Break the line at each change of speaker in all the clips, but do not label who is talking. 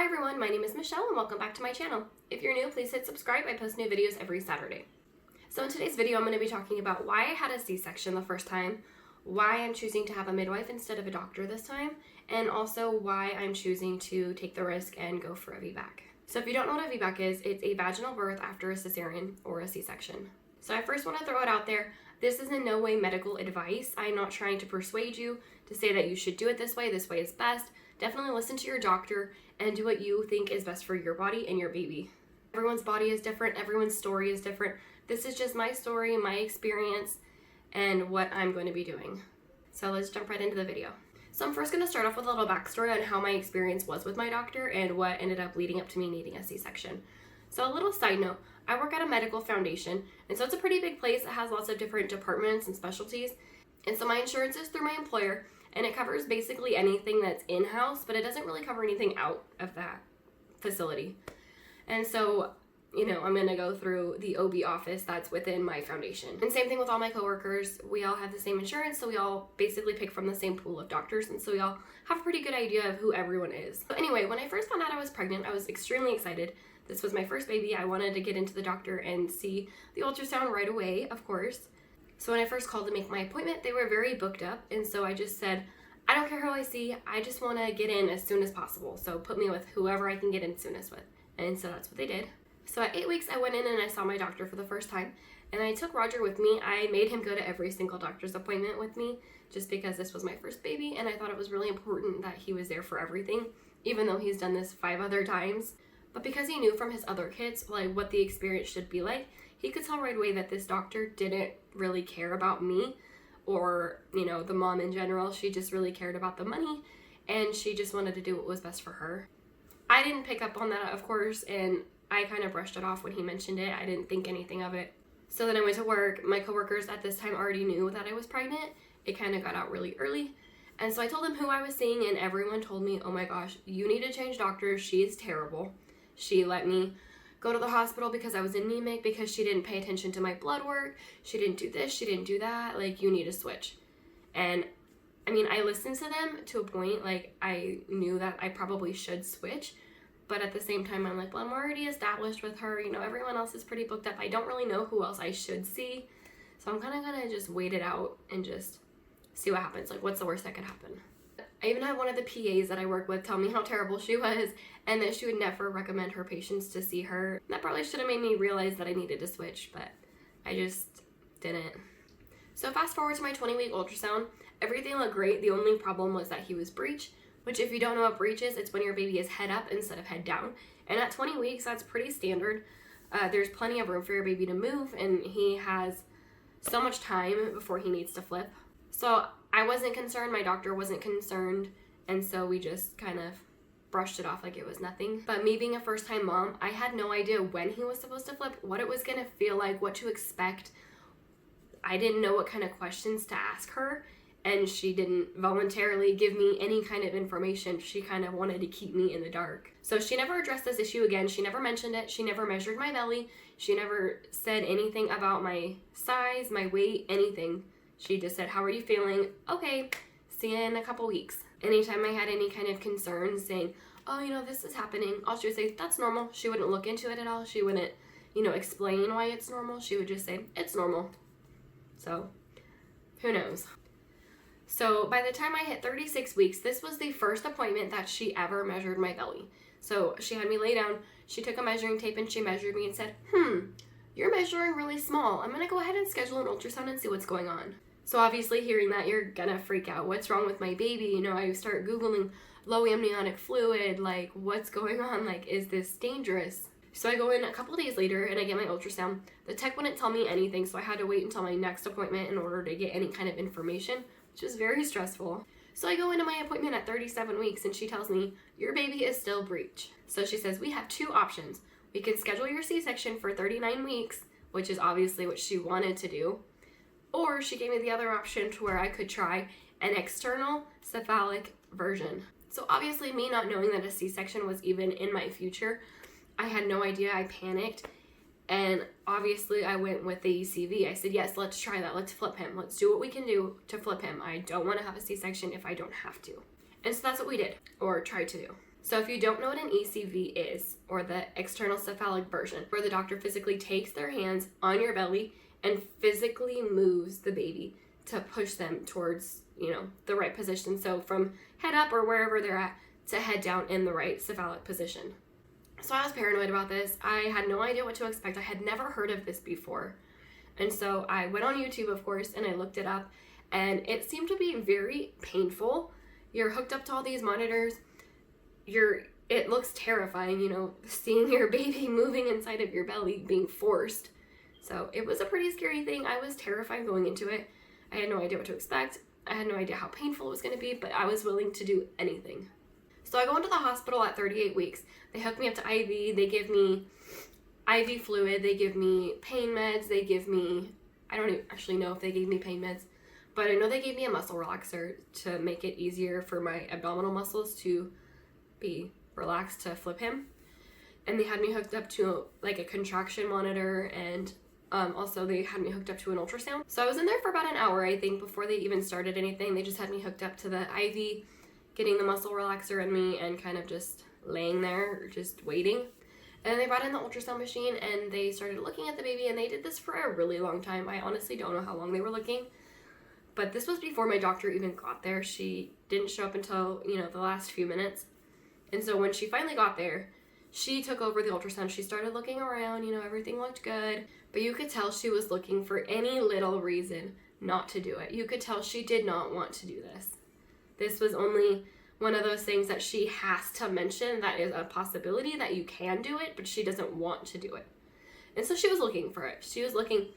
everyone, my name is Michelle and welcome back to my channel. If you're new, please hit subscribe. I post new videos every Saturday. So in today's video, I'm going to be talking about why I had a C-section the first time, why I'm choosing to have a midwife instead of a doctor this time, and also why I'm choosing to take the risk and go for a Vbac. So if you don't know what a Vbac is, it's a vaginal birth after a cesarean or a C-section. So I first want to throw it out there. This is in no way medical advice. I'm not trying to persuade you to say that you should do it this way is best. Definitely listen to your doctor and do what you think is best for your body and your baby. Everyone's body is different, everyone's story is different. This is just my story, my experience, and what I'm going to be doing. So let's jump right into the video. So I'm first going to start off with a little backstory on how my experience was with my doctor and what ended up leading up to me needing a C-section. So a little side note, I work at a medical foundation, and so it's a pretty big place. It has lots of different departments and specialties. And so my insurance is through my employer, and it covers basically anything that's in-house, but it doesn't really cover anything out of that facility. And so, I'm going to go through the OB office that's within my foundation. And same thing with all my coworkers. We all have the same insurance, so we all basically pick from the same pool of doctors, and so we all have a pretty good idea of who everyone is. But anyway, when I first found out I was pregnant, I was extremely excited. This was my first baby. I wanted to get into the doctor and see the ultrasound right away, of course. So when I first called to make my appointment, they were very booked up, and so I just said, I don't care who I see, I just want to get in as soon as possible, so put me with whoever I can get in soonest with. And so that's what they did. So at 8 weeks, I went in and I saw my doctor for the first time, and I took Roger with me. I made him go to every single doctor's appointment with me, just because this was my first baby, and I thought it was really important that he was there for everything, even though he's done this 5 other times. But because he knew from his other kids, what the experience should be like, he could tell right away that this doctor didn't really care about me or, the mom in general. She just really cared about the money, and she just wanted to do what was best for her. I didn't pick up on that, of course, and I kind of brushed it off when he mentioned it. I didn't think anything of it. So then I went to work. My coworkers at this time already knew that I was pregnant. It kind of got out really early. And so I told them who I was seeing, and everyone told me, oh my gosh, you need to change doctors. She is terrible. She let me go to the hospital because I was anemic, because she didn't pay attention to my blood work. She didn't do this, she didn't do that. You need to switch. And I listened to them to a point. I knew that I probably should switch, but at the same time, I'm like, well, I'm already established with her. Everyone else is pretty booked up. I don't really know who else I should see. So I'm kind of going to just wait it out and just see what happens. What's the worst that could happen? I even had one of the PAs that I work with tell me how terrible she was and that she would never recommend her patients to see her. That probably should have made me realize that I needed to switch, but I just didn't. So fast forward to my 20-week ultrasound. Everything looked great. The only problem was that he was breech, which if you don't know what breech is, it's when your baby is head up instead of head down. And at 20 weeks, that's pretty standard. There's plenty of room for your baby to move, and he has so much time before he needs to flip. So I wasn't concerned, my doctor wasn't concerned, and so we just kind of brushed it off like it was nothing. But me being a first-time mom, I had no idea when he was supposed to flip, what it was going to feel like, what to expect. I didn't know what kind of questions to ask her, and she didn't voluntarily give me any kind of information. She kind of wanted to keep me in the dark. So she never addressed this issue again. She never mentioned it. She never measured my belly. She never said anything about my size, my weight, anything. She just said, how are you feeling? Okay, see you in a couple weeks. Anytime I had any kind of concerns saying, oh, this is happening, all she would say, that's normal. She wouldn't look into it at all. She wouldn't, explain why it's normal. She would just say, it's normal. So, who knows? So by the time I hit 36 weeks, this was the first appointment that she ever measured my belly. So she had me lay down, she took a measuring tape and she measured me and said, you're measuring really small. I'm going to go ahead and schedule an ultrasound and see what's going on. So obviously hearing that, you're going to freak out. What's wrong with my baby? I start Googling low amniotic fluid, what's going on? is this dangerous? So I go in a couple of days later and I get my ultrasound. The tech wouldn't tell me anything, so I had to wait until my next appointment in order to get any kind of information, which is very stressful. So I go into my appointment at 37 weeks and she tells me, your baby is still breech. So she says, we have 2 options. We can schedule your C-section for 39 weeks, which is obviously what she wanted to do. Or she gave me the other option to where I could try an external cephalic version. So obviously me not knowing that a C-section was even in my future, I had no idea. I panicked. And obviously I went with the ECV. I said, yes, let's try that. Let's flip him. Let's do what we can do to flip him. I don't want to have a C-section if I don't have to. And so that's what we did, or tried to do. So if you don't know what an ECV is, or the external cephalic version, where the doctor physically takes their hands on your belly and physically moves the baby to push them towards, the right position. So from head up or wherever they're at to head down in the right cephalic position. So I was paranoid about this. I had no idea what to expect. I had never heard of this before. And so I went on YouTube, of course, and I looked it up, and it seemed to be very painful. You're hooked up to all these monitors. It looks terrifying, seeing your baby moving inside of your belly, being forced. So it was a pretty scary thing. I was terrified going into it. I had no idea what to expect. I had no idea how painful it was going to be, but I was willing to do anything. So I go into the hospital at 38 weeks. They hook me up to IV. They give me IV fluid. They give me pain meds. They give me, I don't actually know if they gave me pain meds, but I know they gave me a muscle relaxer to make it easier for my abdominal muscles to be relaxed to flip him. And they had me hooked up to a contraction monitor, and also they had me hooked up to an ultrasound. So I was in there for about an hour, I think, before they even started anything. They just had me hooked up to the IV, getting the muscle relaxer in me, and kind of just laying there, just waiting. And then they brought in the ultrasound machine, and they started looking at the baby, and they did this for a really long time. I honestly don't know how long they were looking, but this was before my doctor even got there. She didn't show up until, the last few minutes. And so when she finally got there, she took over the ultrasound. She started looking around, everything looked good, but you could tell she was looking for any little reason not to do it. You could tell she did not want to do this. This was only one of those things that she has to mention that is a possibility that you can do it, but she doesn't want to do it. And so she was looking for it. She was looking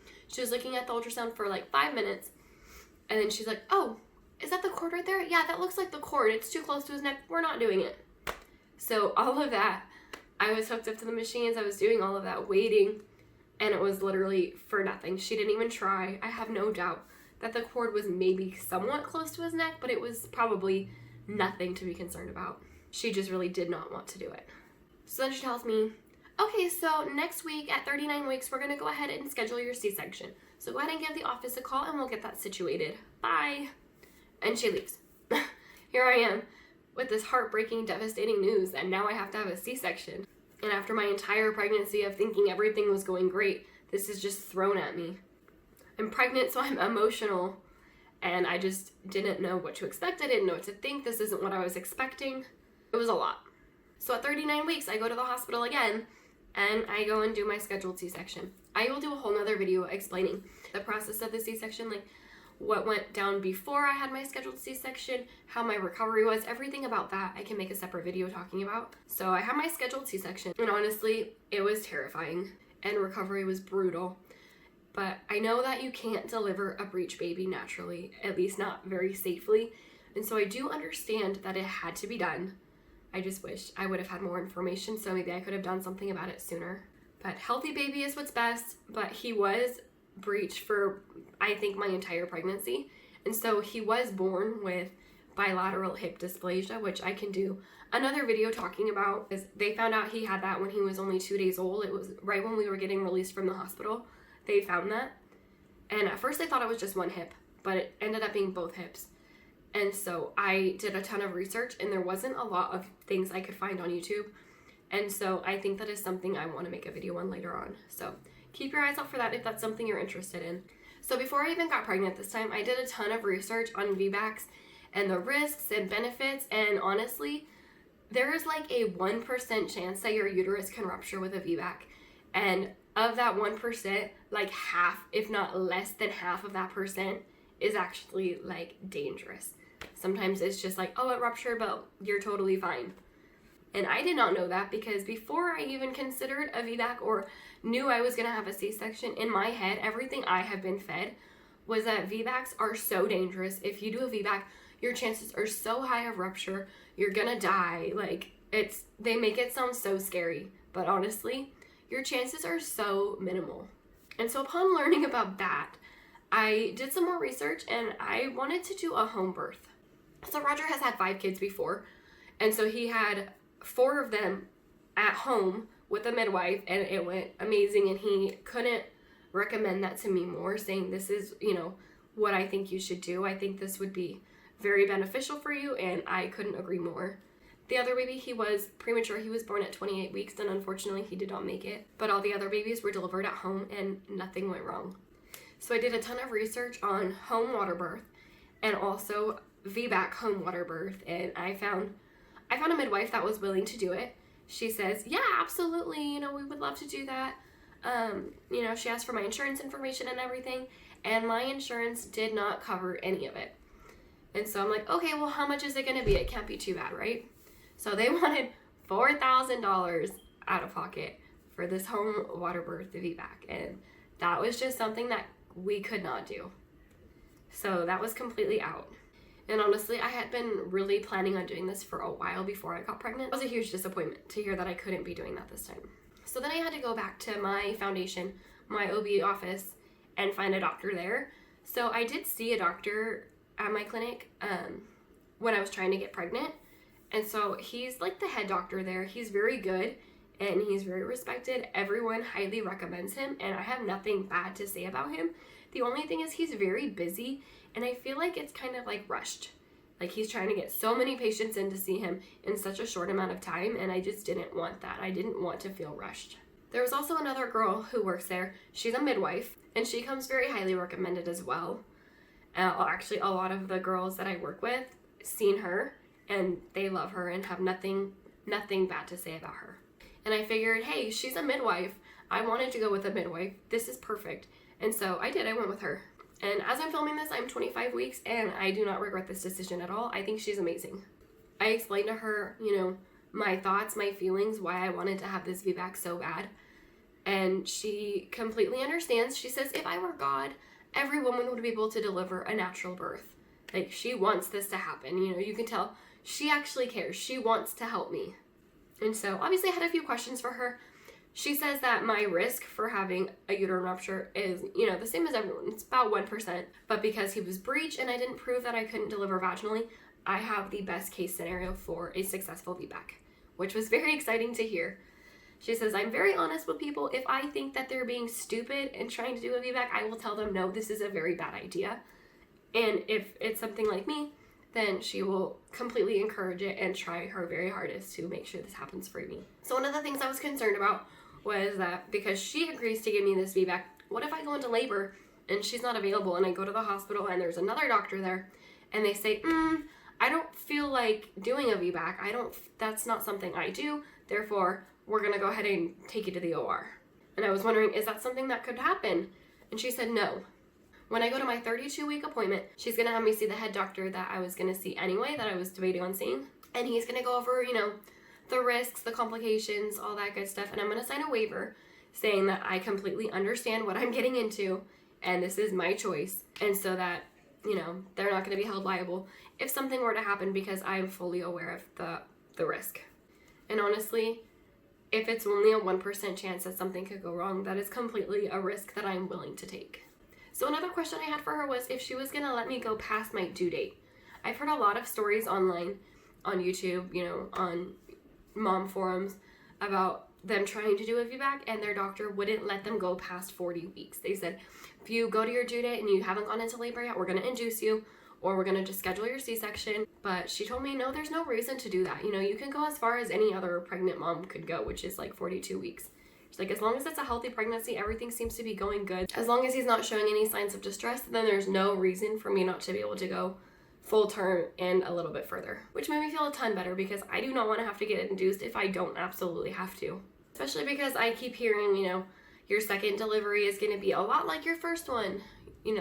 at the ultrasound for like 5 minutes, and then she's like, "Oh, is that the cord right there? Yeah, that looks like the cord. It's too close to his neck. We're not doing it." So all of that, I was hooked up to the machines. I was doing all of that waiting, and it was literally for nothing. She didn't even try. I have no doubt that the cord was maybe somewhat close to his neck, but it was probably nothing to be concerned about. She just really did not want to do it. So then she tells me, "Okay, so next week at 39 weeks, we're going to go ahead and schedule your C-section. So go ahead and give the office a call and we'll get that situated. Bye." And she leaves. Here I am with this heartbreaking, devastating news, and now I have to have a C-section. And after my entire pregnancy of thinking everything was going great, this is just thrown at me. I'm pregnant, so I'm emotional, and I just didn't know what to expect. I didn't know what to think. This isn't what I was expecting. It was a lot. So at 39 weeks, I go to the hospital again, and I go and do my scheduled C-section. I will do a whole nother video explaining the process of the C-section, like what went down before I had my scheduled C-section, how my recovery was, everything about that I can make a separate video talking about. So I had my scheduled C-section, and honestly, it was terrifying, and recovery was brutal. But I know that you can't deliver a breech baby naturally, at least not very safely. And so I do understand that it had to be done. I just wish I would have had more information, so maybe I could have done something about it sooner. But healthy baby is what's best, but he was breech for, I think, my entire pregnancy. And so he was born with bilateral hip dysplasia, which I can do another video talking about, because they found out he had that when he was only 2 days old. It was right when we were getting released from the hospital. They found that, and at first they thought it was just one hip, but it ended up being both hips. And so I did a ton of research, and there wasn't a lot of things I could find on YouTube, and so I think that is something I want to make a video on later on. So keep your eyes out for that if that's something you're interested in. So before I even got pregnant this time, I did a ton of research on Vbacs and the risks and benefits, and honestly, there is like a 1% chance that your uterus can rupture with a Vbac, and of that 1%, like half, if not less than half of that percent is actually like dangerous. Sometimes it's just like, oh, it ruptured, but you're totally fine. And I did not know that, because before I even considered a Vbac or knew I was gonna have a C-section, in my head, everything I have been fed was that Vbacs are so dangerous. If you do a Vbac, your chances are so high of rupture, you're gonna die. Like, they make it sound so scary, but honestly, your chances are so minimal. And so upon learning about that, I did some more research, and I wanted to do a home birth. So Roger has had 5 kids before, and so he had 4 of them at home with a midwife, and it went amazing, and he couldn't recommend that to me more, saying this is, what I think you should do. I think this would be very beneficial for you, and I couldn't agree more. The other baby, he was premature. He was born at 28 weeks, and unfortunately he did not make it. But all the other babies were delivered at home and nothing went wrong. So I did a ton of research on home water birth and also Vbac home water birth, and I found a midwife that was willing to do it. She says, yeah, absolutely, we would love to do that. She asked for my insurance information and everything, and my insurance did not cover any of it. And so I'm like, okay, well, how much is it going to be? It can't be too bad, right? So they wanted $4,000 out of pocket for this home water birth Vbac, and that was just something that we could not do. So that was completely out. And honestly, I had been really planning on doing this for a while before I got pregnant. It was a huge disappointment to hear that I couldn't be doing that this time. So then I had to go back to my foundation, my OB office, and find a doctor there. So I did see a doctor at my clinic when I was trying to get pregnant. And so he's like the head doctor there. He's very good and he's very respected. Everyone highly recommends him, and I have nothing bad to say about him. The only thing is he's very busy, and I feel like it's kind of like rushed. Like he's trying to get so many patients in to see him in such a short amount of time, and I just didn't want that. I didn't want to feel rushed. There was also another girl who works there. She's a midwife, and she comes very highly recommended as well. Actually, a lot of the girls that I work with seen her, and they love her and have nothing bad to say about her. And I figured, hey, she's a midwife. I wanted to go with a midwife. This is perfect. And so I did. I went with her. And as I'm filming this, I'm 25 weeks, and I do not regret this decision at all. I think she's amazing. I explained to her, my thoughts, my feelings, why I wanted to have this Vbac so bad. And she completely understands. She says, if I were God, every woman would be able to deliver a natural birth. Like, she wants this to happen. You can tell she actually cares. She wants to help me. And so obviously I had a few questions for her. She says that my risk for having a uterine rupture is, the same as everyone. It's about 1%. But because he was breech and I didn't prove that I couldn't deliver vaginally, I have the best case scenario for a successful Vbac, which was very exciting to hear. She says, I'm very honest with people. If I think that they're being stupid and trying to do a Vbac, I will tell them, no, this is a very bad idea. And if it's something like me, then she will completely encourage it and try her very hardest to make sure this happens for me. So one of the things I was concerned about was that because she agrees to give me this Vbac, what if I go into labor and she's not available and I go to the hospital and there's another doctor there and they say, I don't feel like doing a Vbac. That's not something I do. Therefore, we're going to go ahead and take you to the OR. And I was wondering, is that something that could happen? And she said, no. When I go to my 32-week appointment, she's going to have me see the head doctor that I was going to see anyway, that I was debating on seeing. And he's going to go over, the risks, the complications, all that good stuff. And I'm going to sign a waiver saying that I completely understand what I'm getting into and this is my choice. And so that, they're not going to be held liable if something were to happen because I'm fully aware of the risk. And honestly, if it's only a 1% chance that something could go wrong, that is completely a risk that I'm willing to take. So another question I had for her was if she was going to let me go past my due date. I've heard a lot of stories online, on YouTube, on mom forums about them trying to do a Vbac and their doctor wouldn't let them go past 40 weeks. They said, if you go to your due date and you haven't gone into labor yet, we're going to induce you or we're going to just schedule your C-section. But she told me, no, there's no reason to do that. You can go as far as any other pregnant mom could go, which is like 42 weeks. She's like, as long as it's a healthy pregnancy, everything seems to be going good. As long as he's not showing any signs of distress, then there's no reason for me not to be able to go full term and a little bit further, which made me feel a ton better because I do not want to have to get induced if I don't absolutely have to. Especially because I keep hearing, your second delivery is going to be a lot like your first one,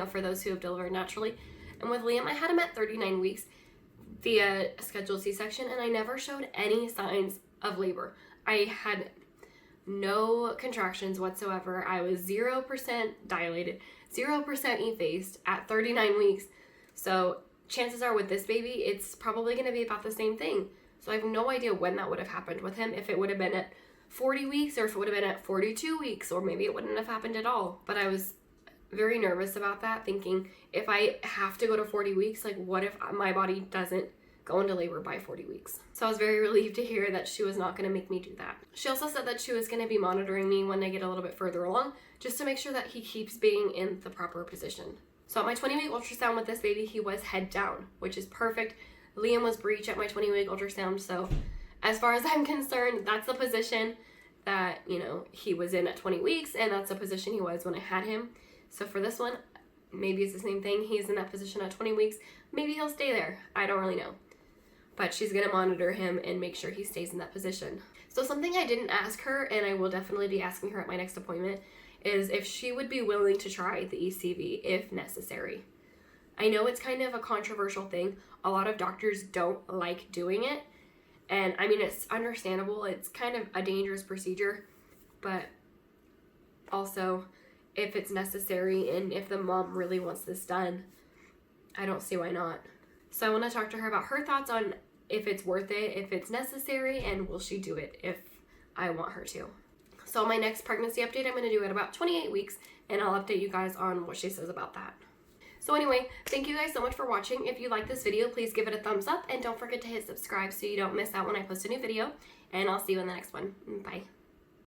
for those who have delivered naturally. And with Liam, I had him at 39 weeks via a scheduled C-section, and I never showed any signs of labor. I had no contractions whatsoever. I was 0% dilated, 0% effaced at 39 weeks. So chances are with this baby, it's probably going to be about the same thing. So I have no idea when that would have happened with him, if it would have been at 40 weeks or if it would have been at 42 weeks, or maybe it wouldn't have happened at all. But I was very nervous about that, thinking if I have to go to 40 weeks, like what if my body doesn't go into labor by 40 weeks? So I was very relieved to hear that she was not going to make me do that. She also said that she was going to be monitoring me when I get a little bit further along, just to make sure that he keeps being in the proper position. So at my 20-week ultrasound with this baby, he was head down, which is perfect. Liam was breech at my 20-week ultrasound, so As far as I'm concerned, that's the position that, you know, he was in at 20 weeks, and that's the position he was when I had him. So for this one, maybe it's the same thing. He's in that position at 20 weeks. Maybe he'll stay there. I don't really know. But she's going to monitor him and make sure he stays in that position. So something I didn't ask her, and I will definitely be asking her at my next appointment, is if she would be willing to try the ECV if necessary. I know it's kind of a controversial thing. A lot of doctors don't like doing it. And I mean, it's understandable. It's kind of a dangerous procedure. But also, if it's necessary and if the mom really wants this done, I don't see why not. So I want to talk to her about her thoughts on if it's worth it, if it's necessary, and will she do it if I want her to. So my next pregnancy update, I'm going to do at about 28 weeks, and I'll update you guys on what she says about that. So anyway, thank you guys so much for watching. If you like this video, please give it a thumbs up, and don't forget to hit subscribe so you don't miss out when I post a new video, and I'll see you in the next one. Bye.